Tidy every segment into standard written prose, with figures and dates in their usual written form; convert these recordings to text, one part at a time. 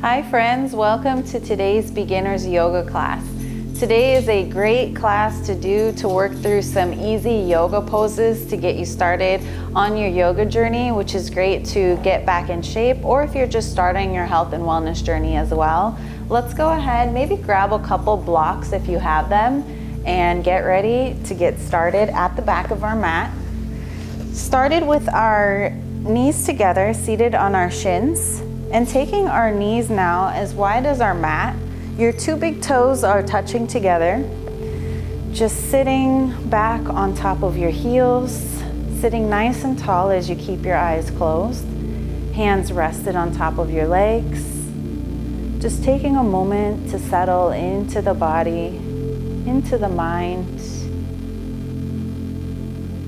Hi friends, welcome to today's beginner's yoga class. Today is a great class to do to work through some easy yoga poses to get you started on your yoga journey, which is great to get back in shape, or if you're just starting your health and wellness journey as well. Let's go ahead, maybe grab a couple blocks if you have them, and get ready to get started at the back of our mat. Started with our knees together, seated on our shins, and taking our knees now as wide as our mat. Your two big toes are touching together. Just sitting back on top of your heels, sitting nice and tall as you keep your eyes closed. Hands rested on top of your legs. Just taking a moment to settle into the body, into the mind.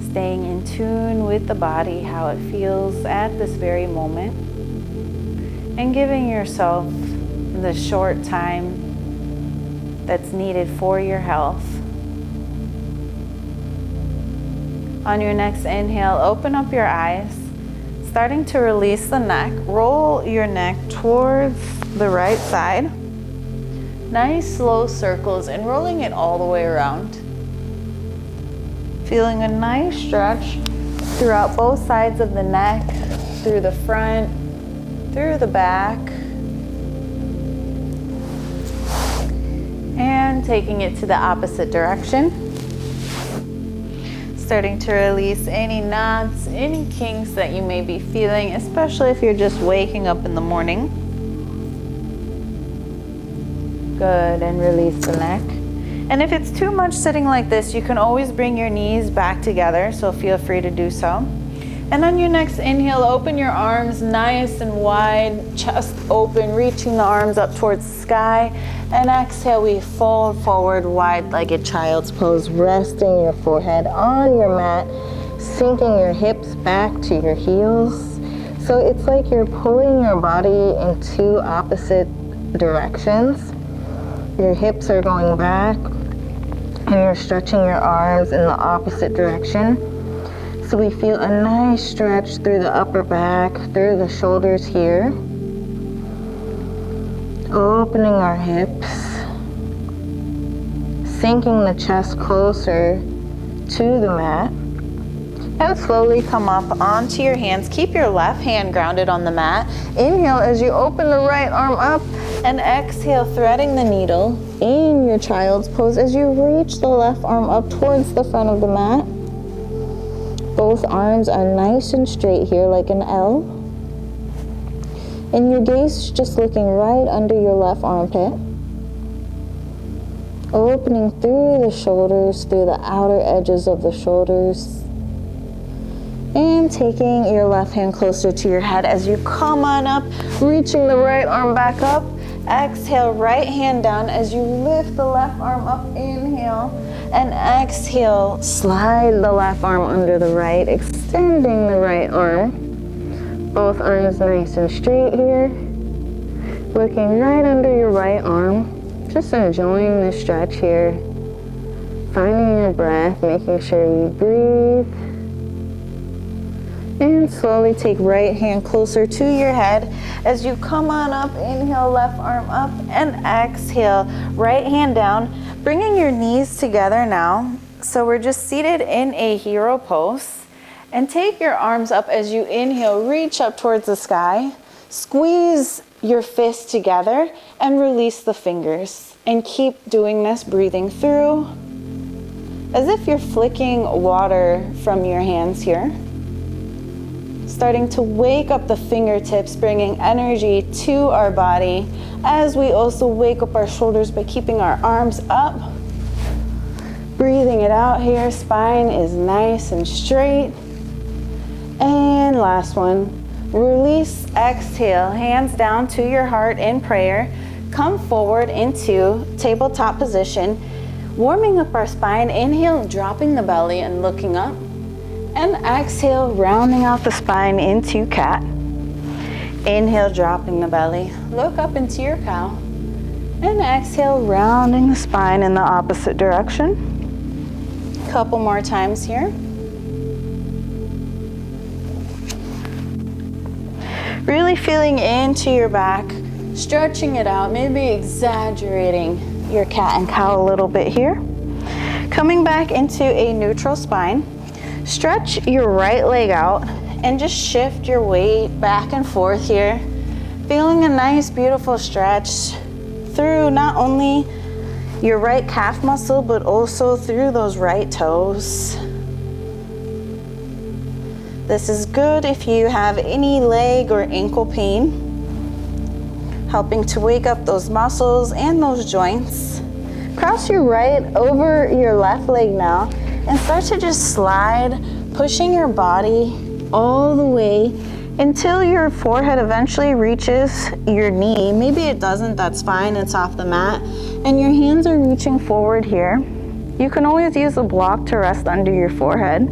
Staying in tune with the body, how it feels at this very moment. And giving yourself the short time that's needed for your health. On your next inhale, open up your eyes, starting to release the neck. Roll your neck towards the right side. Nice slow circles and rolling it all the way around. Feeling a nice stretch throughout both sides of the neck, through the front, through the back, and taking it to the opposite direction. Starting to release any knots, any kinks that you may be feeling, especially if you're just waking up in the morning. Good, and release the neck. And if it's too much sitting like this, you can always bring your knees back together, so feel free to do so. And on your next inhale, open your arms nice and wide, chest open, reaching the arms up towards the sky. And exhale, we fold forward, wide-legged child's pose, resting your forehead on your mat, sinking your hips back to your heels. So it's like you're pulling your body in two opposite directions. Your hips are going back, and you're stretching your arms in the opposite direction. So we feel a nice stretch through the upper back, through the shoulders here. Opening our hips. Sinking the chest closer to the mat. And slowly come up onto your hands. Keep your left hand grounded on the mat. Inhale as you open the right arm up. And exhale, threading the needle in your child's pose as you reach the left arm up towards the front of the mat. Both arms are nice and straight here like an L. And your gaze is just looking right under your left armpit. Opening through the shoulders, through the outer edges of the shoulders. And taking your left hand closer to your head as you come on up, reaching the right arm back up. Exhale, right hand down as you lift the left arm up. Inhale. And exhale, slide the left arm under the right, extending the right arm. Both arms nice and straight here. Looking right under your right arm. Just enjoying the stretch here. Finding your breath, making sure you breathe. And slowly take right hand closer to your head as you come on up. Inhale, left arm up, and exhale, right hand down. Bringing your knees together now. So we're just seated in a hero pose. And take your arms up as you inhale, reach up towards the sky. Squeeze your fists together and release the fingers. And keep doing this, breathing through. As if you're flicking water from your hands here. Starting to wake up the fingertips, bringing energy to our body as we also wake up our shoulders by keeping our arms up. Breathing it out here, spine is nice and straight. And last one, release, exhale, hands down to your heart in prayer. Come forward into tabletop position, warming up our spine. Inhale, dropping the belly and looking up. And exhale, rounding out the spine into cat. Inhale, dropping the belly. Look up into your cow. And exhale, rounding the spine in the opposite direction. Couple more times here. Really feeling into your back, Stretching it out, maybe exaggerating your cat and cow a little bit here. Coming back into a neutral spine. Stretch your right leg out and just shift your weight back and forth here. Feeling a nice, beautiful stretch through not only your right calf muscle, but also through those right toes. This is good if you have any leg or ankle pain, helping to wake up those muscles and those joints. Cross your right over your left leg now and start to just slide, pushing your body all the way until your forehead eventually reaches your knee. Maybe it doesn't, that's fine, it's off the mat. And your hands are reaching forward here. You can always use a block to rest under your forehead.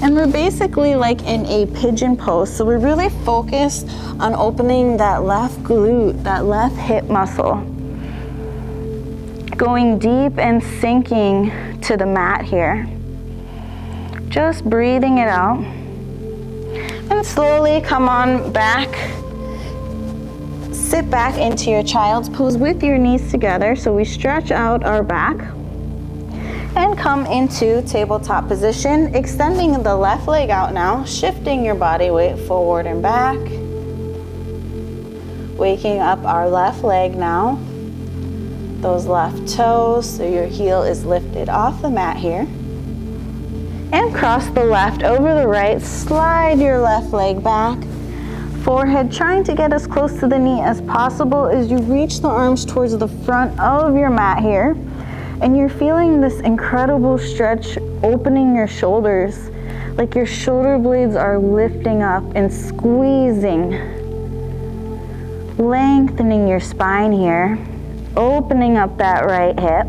And we're basically like in a pigeon pose. So we're really focused on opening that left glute, that left hip muscle. Going deep and sinking to the mat here. Just breathing it out. And slowly come on back. Sit back into your child's pose with your knees together. So we stretch out our back. And come into tabletop position, extending the left leg out now, shifting your body weight forward and back. Waking up our left leg now. Those left toes, so your heel is lifted off the mat here. And cross the left over the right, slide your left leg back. Forehead trying to get as close to the knee as possible as you reach the arms towards the front of your mat here. And you're feeling this incredible stretch, opening your shoulders, like your shoulder blades are lifting up and squeezing, lengthening your spine here, opening up that right hip,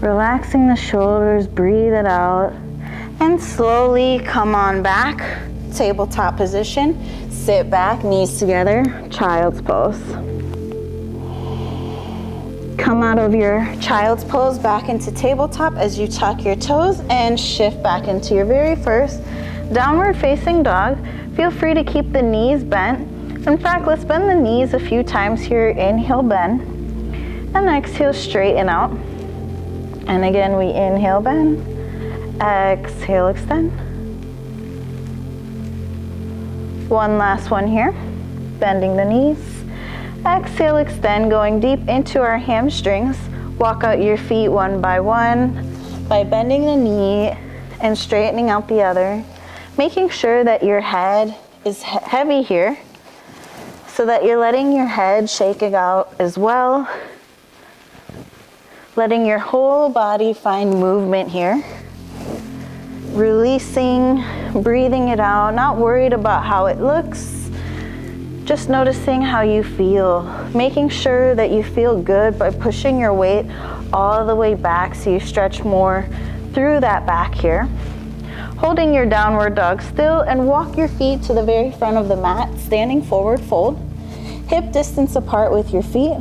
relaxing the shoulders, breathe it out, and slowly come on back, tabletop position, sit back, knees together, child's pose. Come out of your child's pose back into tabletop as you tuck your toes and shift back into your very first downward facing dog. Feel free to keep the knees bent. In fact, let's bend the knees a few times here. Inhale, bend, and exhale, straighten out. And again, we inhale, bend, exhale, extend. One last one here, bending the knees. Exhale, extend, going deep into our hamstrings. Walk out your feet one by bending the knee and straightening out the other. Making sure that your head is heavy here so that you're letting your head shake it out as well. Letting your whole body find movement here. Releasing, breathing it out, not worried about how it looks. Just noticing how you feel, making sure that you feel good by pushing your weight all the way back so you stretch more through that back here. Holding your downward dog still and walk your feet to the very front of the mat, standing forward fold. Hip distance apart with your feet.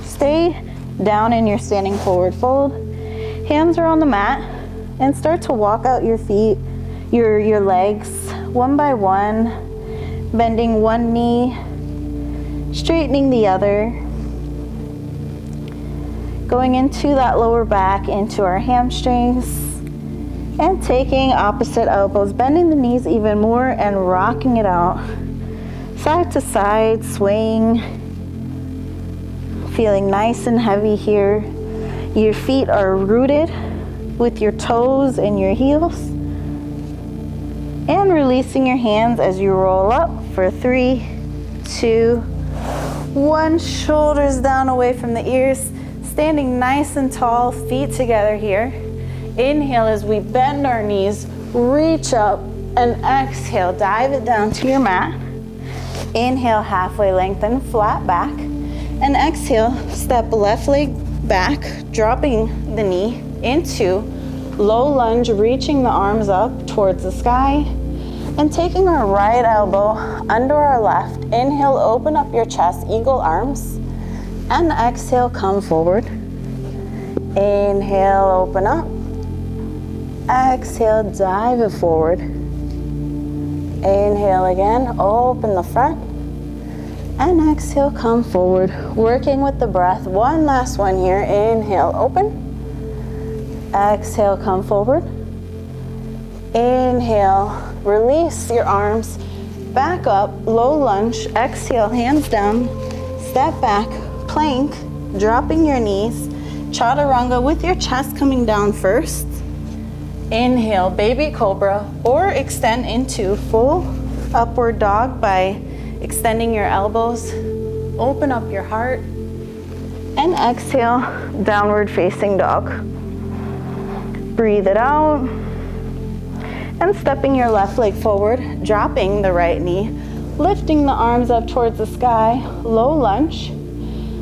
Stay down in your standing forward fold. Hands are on the mat and start to walk out your feet, your legs one by one. Bending one knee, straightening the other. Going into that lower back, into our hamstrings. And taking opposite elbows, bending the knees even more and rocking it out. Side to side, swaying. Feeling nice and heavy here. Your feet are rooted with your toes and your heels. And releasing your hands as you roll up for 3, 2, 1. Shoulders down away from the ears. Standing nice and tall, feet together here. Inhale as we bend our knees, reach up, and exhale, dive it down to your mat. Inhale, halfway lengthen, flat back. And exhale, step left leg back, dropping the knee into low lunge, reaching the arms up towards the sky. And taking our right elbow under our left, inhale, open up your chest, eagle arms, and exhale, come forward. Inhale, open up. Exhale, dive it forward. Inhale again, open the front. And exhale, come forward, working with the breath. One last one here. Inhale, open. Exhale, come forward. Inhale, release your arms, back up, low lunge. Exhale, hands down, step back, plank, dropping your knees. Chaturanga with your chest coming down first. Inhale, baby cobra, or extend into full upward dog by extending your elbows. Open up your heart. And exhale, downward facing dog. Breathe it out. And stepping your left leg forward, dropping the right knee, lifting the arms up towards the sky, low lunge.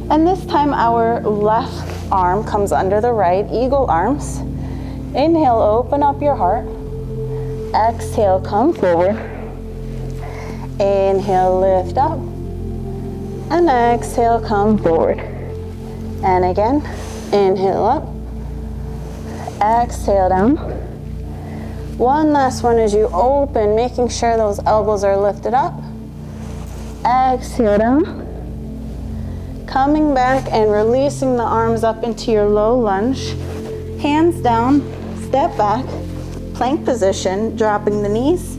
And this time our left arm comes under the right, eagle arms. Inhale, open up your heart. Exhale, come forward. Inhale, lift up. And exhale, come forward. And again, inhale up. Exhale down. One last one as you open, making sure those elbows are lifted up. Exhale down. Coming back and releasing the arms up into your low lunge. Hands down, step back, plank position, dropping the knees.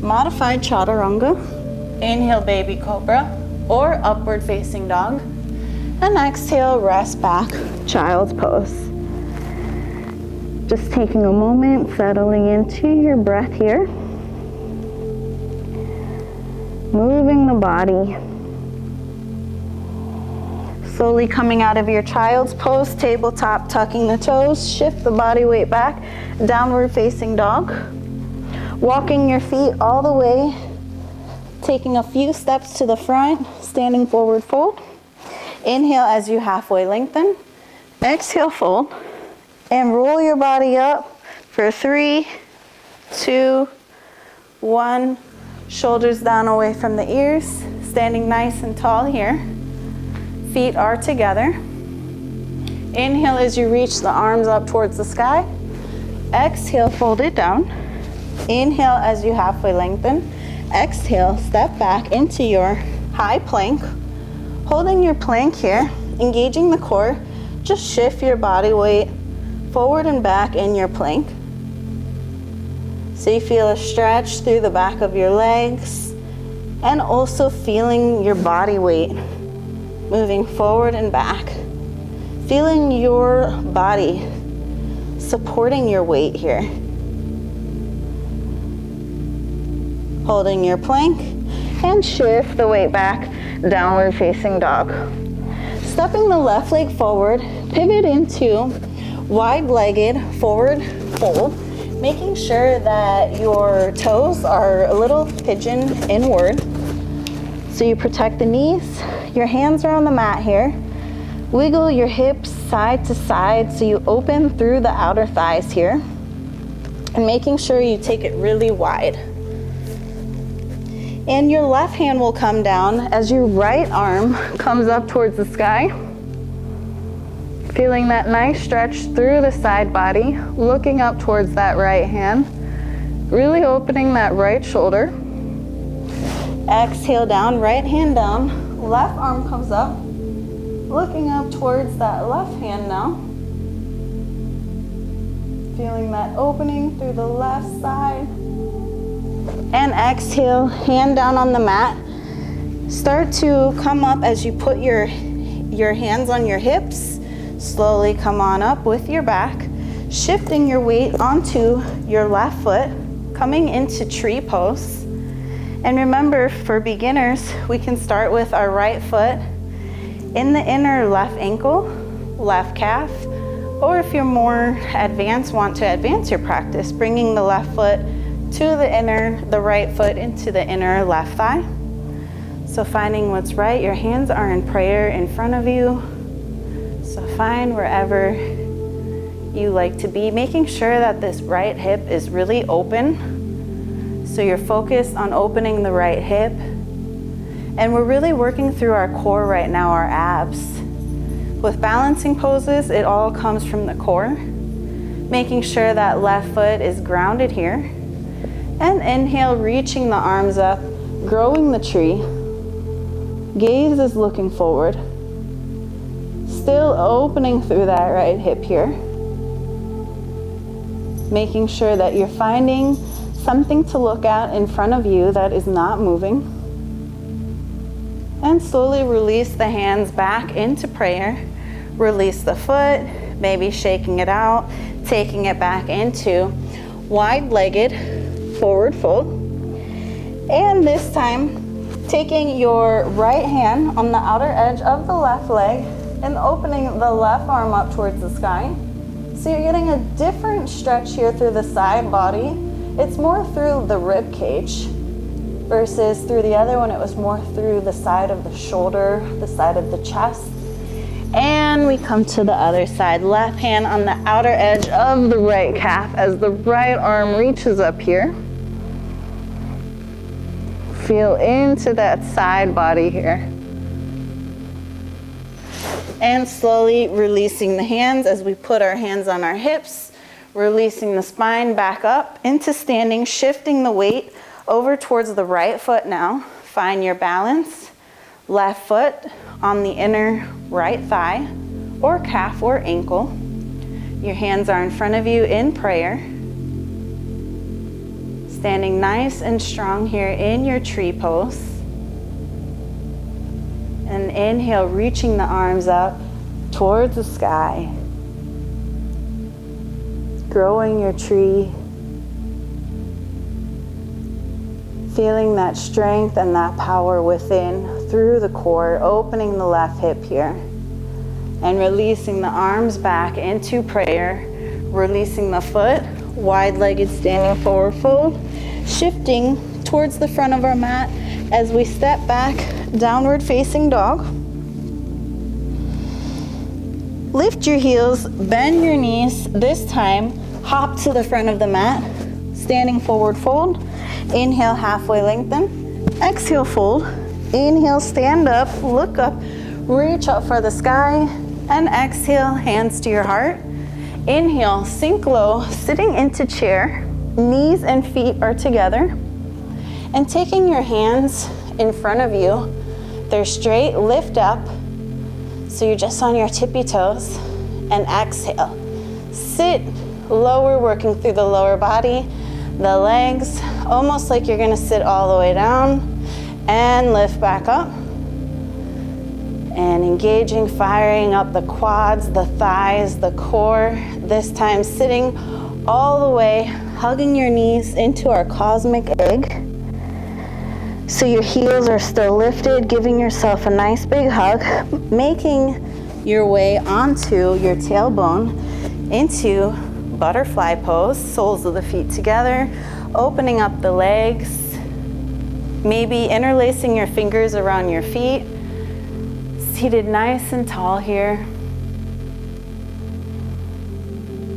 Modified chaturanga. Inhale, baby cobra, or upward facing dog. And exhale, rest back, child's pose. Just taking a moment, settling into your breath here. Moving the body. Slowly coming out of your child's pose, tabletop, tucking the toes, shift the body weight back, downward facing dog. Walking your feet all the way, taking a few steps to the front, standing forward fold. Inhale as you halfway lengthen. Exhale, fold. And roll your body up for 3, 2, 1. Shoulders down away from the ears. Standing nice and tall here. Feet are together. Inhale as you reach the arms up towards the sky. Exhale, fold it down. Inhale as you halfway lengthen. Exhale, step back into your high plank. Holding your plank here, engaging the core. Just shift your body weight forward and back in your plank. So you feel a stretch through the back of your legs and also feeling your body weight moving forward and back. Feeling your body supporting your weight here. Holding your plank and shift the weight back, downward facing dog. Stepping the left leg forward, pivot into wide-legged forward fold, making sure that your toes are a little pigeon inward. So you protect the knees, your hands are on the mat here. Wiggle your hips side to side so you open through the outer thighs here. And making sure you take it really wide. And your left hand will come down as your right arm comes up towards the sky. Feeling that nice stretch through the side body, looking up towards that right hand, really opening that right shoulder. Exhale down, right hand down, left arm comes up, looking up towards that left hand now. Feeling that opening through the left side. And exhale, hand down on the mat. Start to come up as you put your hands on your hips. Slowly come on up with your back, shifting your weight onto your left foot, coming into tree pose. And remember, for beginners, we can start with our right foot in the inner left ankle, left calf, or if you're more advanced, want to advance your practice, bringing the left foot to the right foot into the inner left thigh. So finding what's right, your hands are in prayer in front of you. So find wherever you like to be, making sure that this right hip is really open. So you're focused on opening the right hip. And we're really working through our core right now, our abs. With balancing poses, it all comes from the core. Making sure that left foot is grounded here. And inhale, reaching the arms up, growing the tree. Gaze is looking forward. Still opening through that right hip here. Making sure that you're finding something to look at in front of you that is not moving. And slowly release the hands back into prayer. Release the foot, maybe shaking it out, taking it back into wide-legged forward fold. And this time, taking your right hand on the outer edge of the left leg and opening the left arm up towards the sky. So you're getting a different stretch here through the side body. It's more through the rib cage versus through the other one, it was more through the side of the shoulder, the side of the chest. And we come to the other side. Left hand on the outer edge of the right calf as the right arm reaches up here. Feel into that side body here. And slowly releasing the hands as we put our hands on our hips, releasing the spine back up into standing, shifting the weight over towards the right foot now. Find your balance. Left foot on the inner right thigh or calf or ankle. Your hands are in front of you in prayer. Standing nice and strong here in your tree pose. And inhale, reaching the arms up towards the sky. Growing your tree. Feeling that strength and that power within through the core, opening the left hip here. And releasing the arms back into prayer. Releasing the foot, wide-legged standing forward fold. Shifting towards the front of our mat as we step back, downward facing dog. Lift your heels, bend your knees. This time, hop to the front of the mat, standing forward fold. Inhale, halfway lengthen. Exhale, fold. Inhale, stand up, look up, reach up for the sky. And exhale, hands to your heart. Inhale, sink low, sitting into chair. Knees and feet are together. And taking your hands in front of you, they're straight, lift up. So you're just on your tippy toes. And exhale. Sit lower, working through the lower body, the legs, almost like you're gonna sit all the way down. And lift back up. And engaging, firing up the quads, the thighs, the core. This time sitting all the way, hugging your knees into our cosmic egg. So your heels are still lifted, giving yourself a nice big hug, making your way onto your tailbone into butterfly pose, soles of the feet together, opening up the legs, maybe interlacing your fingers around your feet, seated nice and tall here.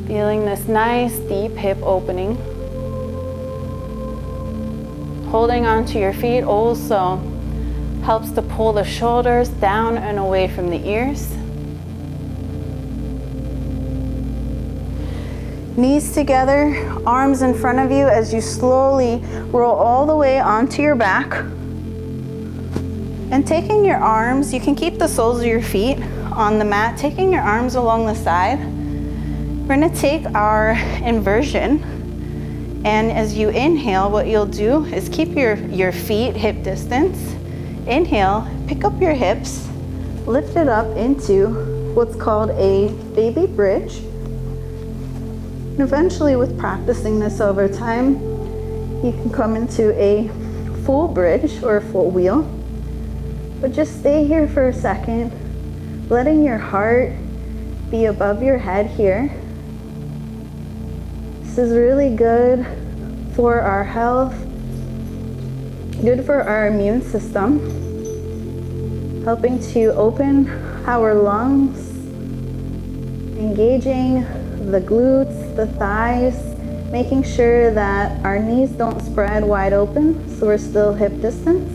Feeling this nice deep hip opening. Holding onto your feet also helps to pull the shoulders down and away from the ears. Knees together, arms in front of you as you slowly roll all the way onto your back. And taking your arms, you can keep the soles of your feet on the mat, taking your arms along the side. We're gonna take our inversion. And as you inhale, what you'll do is keep your feet hip distance. Inhale, pick up your hips, lift it up into what's called a baby bridge. And eventually, with practicing this over time, you can come into a full bridge or a full wheel. But just stay here for a second, letting your heart be above your head here. This is really good for our health, good for our immune system, helping to open our lungs, engaging the glutes, the thighs, making sure that our knees don't spread wide open so we're still hip distance,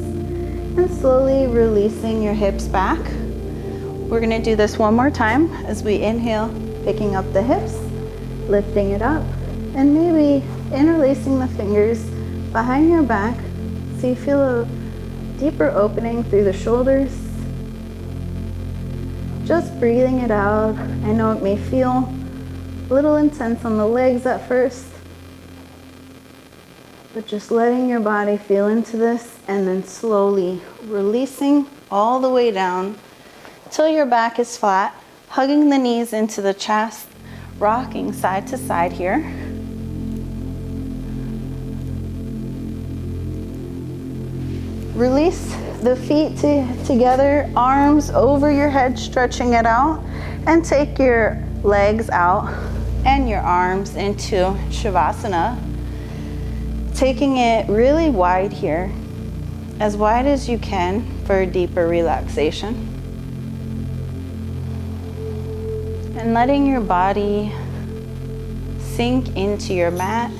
and slowly releasing your hips back. We're gonna do this one more time as we inhale, picking up the hips, lifting it up, and maybe interlacing the fingers behind your back so you feel Deeper opening through the shoulders. Just breathing it out. I know it may feel a little intense on the legs at first, but just letting your body feel into this and then slowly releasing all the way down till your back is flat, hugging the knees into the chest, rocking side to side here. Release the feet together, arms over your head, stretching it out, and take your legs out and your arms into Shavasana. Taking it really wide here, as wide as you can for a deeper relaxation. And letting your body sink into your mat.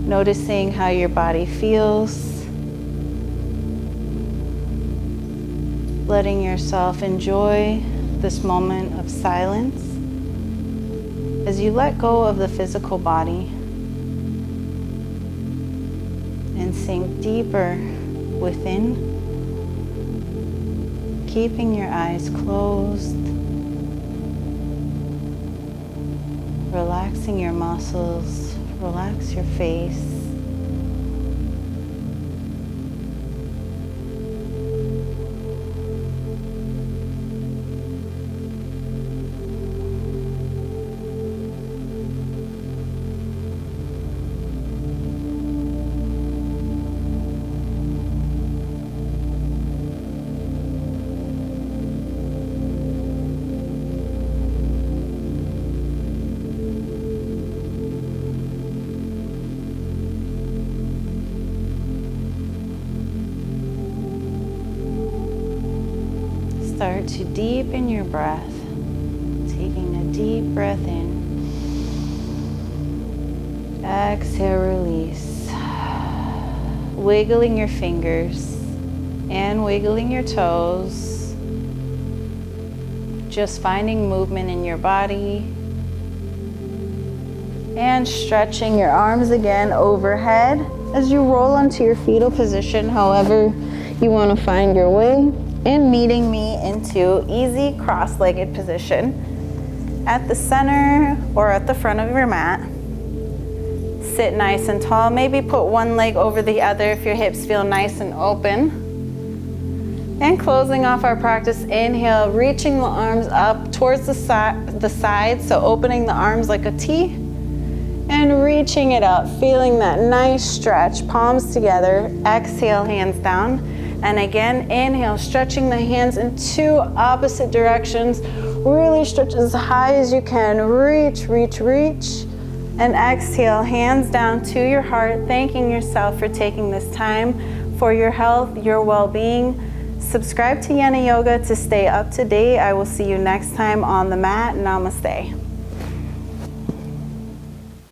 Noticing how your body feels. Letting yourself enjoy this moment of silence as you let go of the physical body and sink deeper within, keeping your eyes closed, relaxing your muscles. Relax your face. Start to deepen your breath, taking a deep breath in. Exhale, release. Wiggling your fingers and wiggling your toes. Just finding movement in your body. And stretching your arms again overhead as you roll onto your fetal position, however you want to find your way. And meeting me into easy cross-legged position at the center or at the front of your mat. Sit nice and tall. Maybe put one leg over the other if your hips feel nice and open. And closing off our practice, inhale, reaching the arms up towards the side, so opening the arms like a T. And reaching it up, feeling that nice stretch, palms together. Exhale, hands down. And again, inhale, stretching the hands in two opposite directions. Really stretch as high as you can. Reach, reach, reach. And exhale, hands down to your heart, thanking yourself for taking this time for your health, your well-being. Subscribe to Yena Yoga to stay up to date. I will see you next time on the mat. Namaste.